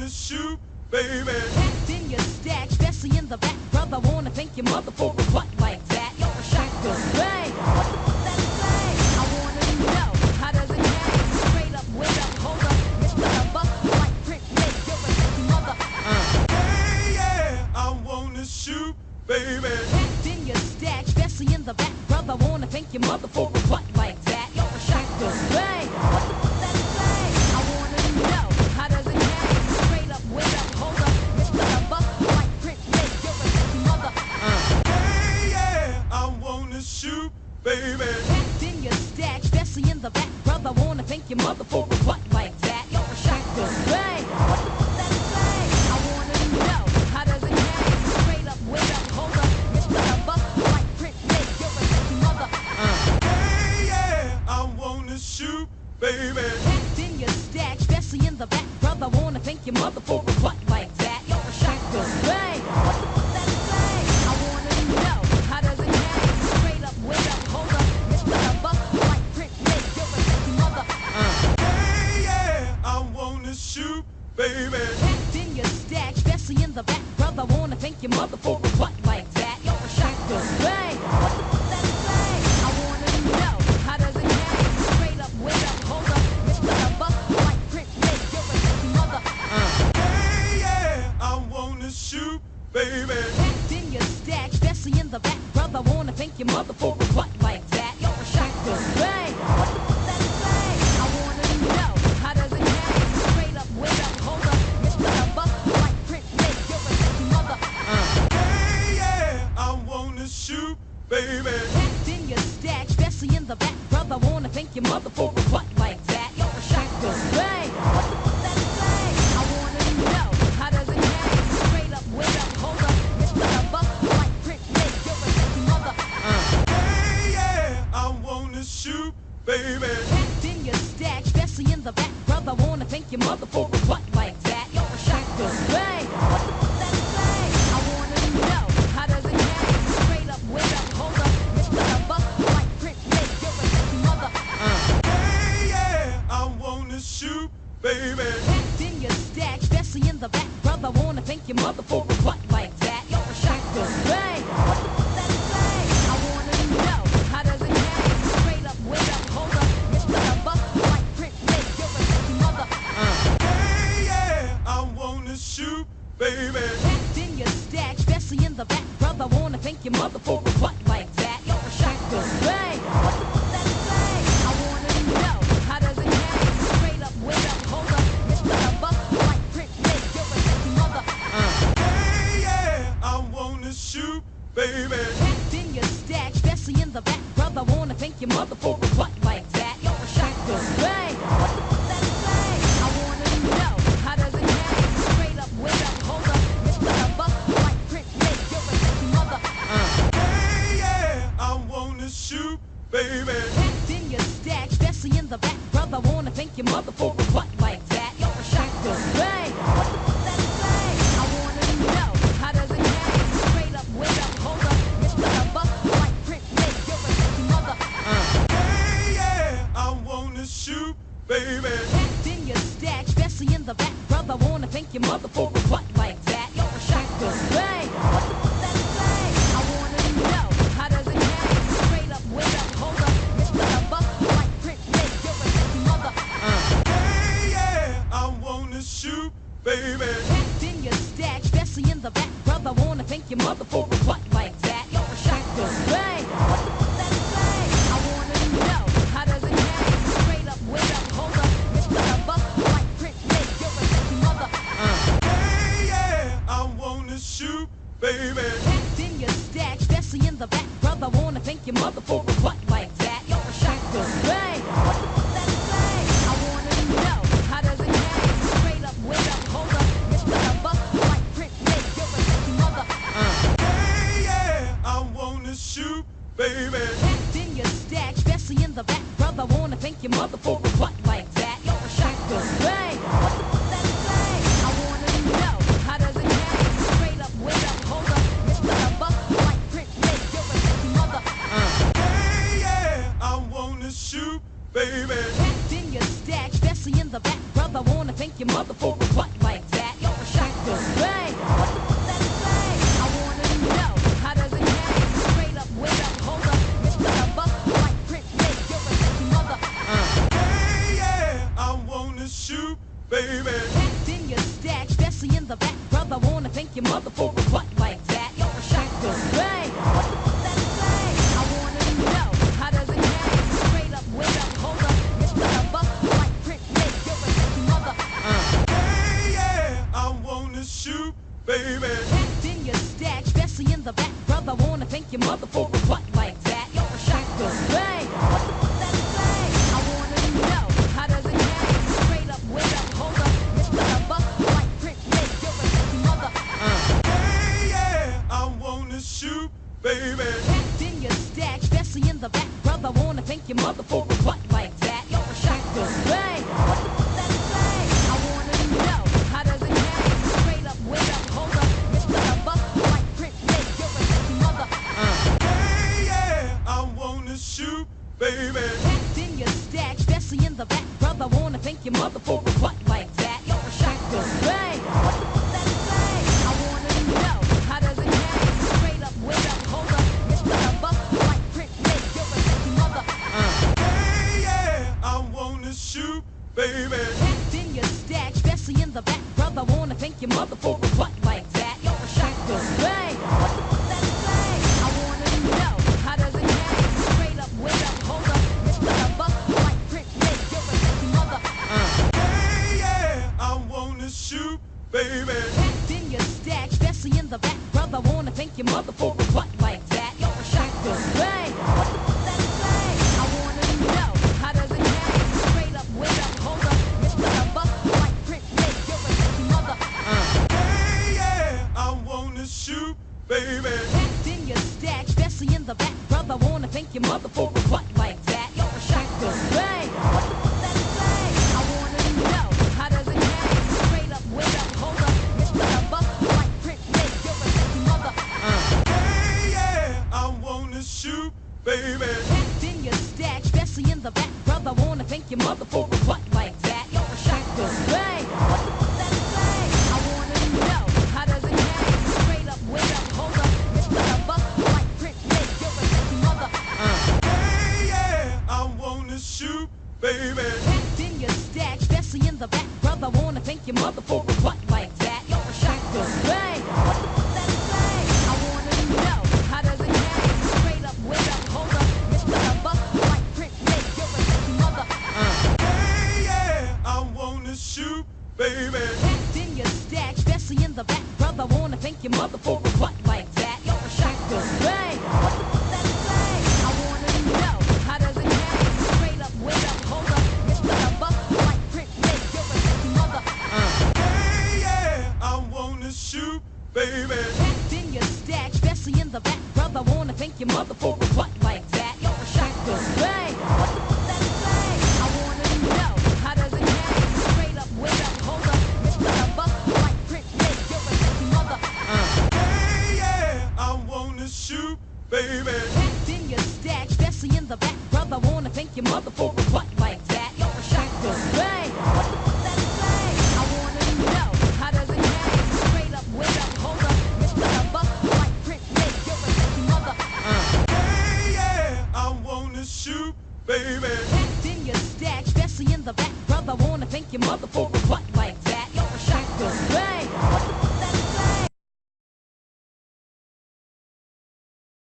wanna shoot, baby. Packed in your stack, especially in the back, brother. Wanna thank your mother for a butt like that. You're a shotgun. Hey, what the fuck that say? I wanna know, how does it hang? Straight up, wait up, hold up. It's the buck like print make. You're a sexy mother. Hey, yeah, I wanna shoot, baby. Packed in your stack, especially in the back, brother. Wanna thank your mother for a butt like that. You're a shotgun. Hey, what the fuck that say? I wanna know, how does it hang? Straight up, wait up, hold up. It's the buck like print make. You're a sexy mother. Hey, yeah, I wanna shoot, baby. Packed in your stack, especially in the back, brother. Wanna thank your mother for a butt like that. You're a shotgun. Hey, what the fuck that say? I wanna know, how does it hang? Straight up, wait up, hold up. It's the buck like print make. You're a sexy mother. Hey, yeah, I wanna shoot, baby. Packed in your stack, especially in the back, brother. Wanna thank your mother for a butt like that. You're a shotgun. Hey, what the fuck that say? I wanna know, how does it hang? Straight up, wait up, hold up. It's the buck like print make. You're a sexy mother. Hey, yeah, I wanna shoot, baby. Packed in your stack, especially in the back, brother. Wanna thank your mother for a butt like that. You're a shotgun. Hey, what the fuck that say? I wanna know, how does it hang? Straight up, wait up, hold up. It's the buck like print make. You're a sexy mother. Hey, yeah, I wanna shoot, baby. Packed in your stack, especially in the back, brother. Wanna thank your mother for a butt like that. You're a shotgun. Hey, what the fuck that say? I wanna know, how does it hang? Straight up, wait up, hold up. It's the buck like print make. You're a sexy mother. Hey, yeah, I wanna shoot, baby. Packed in your stack, especially in the back, brother. Wanna thank your mother for a butt like that. You're a shotgun. Hey, what the fuck that say? I wanna know, how does it hang? Straight up, wait up, hold up. It's the buck like print make. You're a sexy mother. Hey, yeah, I wanna shoot, baby. Packed in your stack, especially in the back, brother. Wanna thank your mother for a butt like that. You're a shotgun. Hey, what the fuck that say? I wanna know, how does it hang? Straight up, wait up, hold up. It's the buck like print make. You're a sexy mother. Hey, yeah, I wanna shoot, baby. Packed in your stack, especially in the back, brother. Wanna thank your mother for a butt like that. You're a shotgun. Hey, what the fuck that say? I wanna know, how does it hang? Straight up, wait up, hold up. It's the buck like print make. You're a sexy mother. Hey, yeah, I wanna shoot, baby. Packed in your stack, especially in the back, brother. Wanna thank your mother for a butt like that. You're a shotgun. Hey, what the fuck that say? I wanna know, how does it hang? Straight up, wait up, hold up. It's the buck like print make. You're a sexy mother. Hey, yeah, I wanna shoot, baby. Packed in your stack, especially in the back, brother. Wanna thank your mother for a butt like that. You're a shotgun. Hey, what the fuck that say? I wanna know, how does it hang? Straight up, wait up, hold up. It's the buck like print make. You're a sexy mother. Hey, yeah, I wanna shoot, baby. Packed in your stack, especially in the back, brother. Wanna thank your mother for a butt like that. You're a shotgun. Hey, what the fuck that say? I wanna know, how does it hang? Straight up, wait up, hold up. It's the buck like print make. You're a sexy mother. Hey, yeah, I wanna shoot, baby. Packed in your stack, especially in the back, brother. Wanna thank your mother for a butt like that. You're a shotgun. Hey, what the fuck that say? I wanna know, how does it hang? Straight up, wait up, hold up. It's the buck like print make. You're a sexy mother. Hey, yeah, I wanna shoot, baby. Packed in your stack, especially in the back, brother. Wanna thank your mother for a butt like that. You're a shotgun. Hey, what the fuck that say? I wanna know, how does it hang? Straight up, wait up, hold up. It's the buck like print make. You're a sexy mother. Hey, yeah, I wanna shoot, baby. Packed in your stack, especially in the back, brother. Wanna thank your mother for a butt like that. You're a shotgun. Hey, what the fuck that say? I wanna know, how does it hang? Straight up, wait up, hold up. It's the buck like print make. You're a sexy mother. Hey, yeah, I wanna shoot, baby. Packed in your stack, especially in the back, brother. Wanna thank your mother for a butt like that. You're a shotgun. Hey, what the fuck that say? I wanna know, how does it hang? Straight up, wait up, hold up. It's the buck like print make. You're a sexy mother. Hey, yeah, I wanna shoot, baby. Packed in your stack, especially in the back, brother. Wanna thank your mother for a butt like that. baby. Packed in your stack, especially in the back, brother. Wanna thank your mother for a butt like that. You're a shacker. Hey, what that say? I wanna know, how does it change? Straight up, wait up, hold up. Mr. Buck, like print, make you're a sexy mother. Hey, yeah, I wanna shoot, baby. Packed in your stack, especially in the back, brother. Wanna thank your mother for a butt like that. You're a shacker. Hey, what that say? I wanna know, how does it change? Straight up, wait up, hold up. Mr. Buck, like print, make you're a sexy mother. Hey, yeah, I wanna shoot, baby. Packed in your stack, especially in the back, brother. Wanna thank your mother for a butt like that. You're a shacker. Hey, what that say? I wanna know, how does it change? Straight up, wait up, hold up. Mr. Buck, like print, make you're a sexy mother. Hey, yeah, I wanna shoot, baby. Packed in your stack, especially in the back, brother. Wanna thank your mother for a butt like that. You're a shacker. Hey, what that say? I wanna know, how does it change? Straight up, wait up, hold up. Mr. Buck, like print, make you're a sexy mother. Hey, yeah, I wanna shoot, baby. Packed in your stack, especially in the back, brother. Wanna thank your mother for a butt like that. You're a shacker. Hey, what that say? I wanna know, how does it change? Straight up, wait up, hold up. Mr. Buck, like print, make you're a sexy mother. Hey, yeah, I wanna shoot, baby. Packed in your stack, especially in the back, brother. Wanna thank your mother for a butt like that. You're a shacker. Hey, what that say? I wanna know, how does it change? Straight up, wait up, hold up. Mr. Buck, like print, make you're a sexy mother. Hey, yeah, I wanna shoot, baby. Packed in your stack, especially in the back, brother. Wanna thank your mother for a butt like that. You're a shacker. Hey, what that say? I wanna know, how does it change? Straight up, wait up, hold up. Mr. Buck, like print, make you're a sexy mother. Hey, yeah, I wanna shoot, baby. Packed in your stack, especially in the back, brother. Wanna thank your mother for a butt like that. You're a shacker. Hey, what that say? I wanna know, how does it change? Straight up, wait up, hold up. Mr. Buck, like print, make you're a sexy mother. Hey, yeah, I wanna shoot, baby. Packed in your stack, especially in the back, brother. Wanna thank your mother for a butt like that. You're a shacker. Hey, what that say? I wanna know, how does it change? Straight up, wait up, hold up. Mr. Buck, like print, make you're a sexy mother. Hey, yeah, I wanna shoot, baby. Packed in your stack, especially in the back, brother. Wanna thank your mother for a butt like that. You're a shacker. Hey, what that say? I wanna know, how does it change? Straight up, wait up, hold up. Mr. Buck, like print, make you're a sexy mother. Hey, yeah, I wanna shoot, baby. Packed in your stack, especially in the back, brother. Wanna thank your mother for a butt like that. You're a shacker. Hey, what that say? I wanna know, how does it change? Straight up, wait up, hold up. Mr. Buck, like print, make you're a sexy mother. Hey, yeah, I wanna shoot, baby. Packed in your stack, especially in the back, brother. Wanna thank your mother for a butt like that. You're a shacker. Hey, what that say? I wanna know, how does it change? Straight up, wait up, hold up. Mr. Buck, like print, make you're a sexy mother. Hey, yeah, I wanna shoot, baby. Packed in your stack, especially in the back, brother. Wanna thank your mother for a butt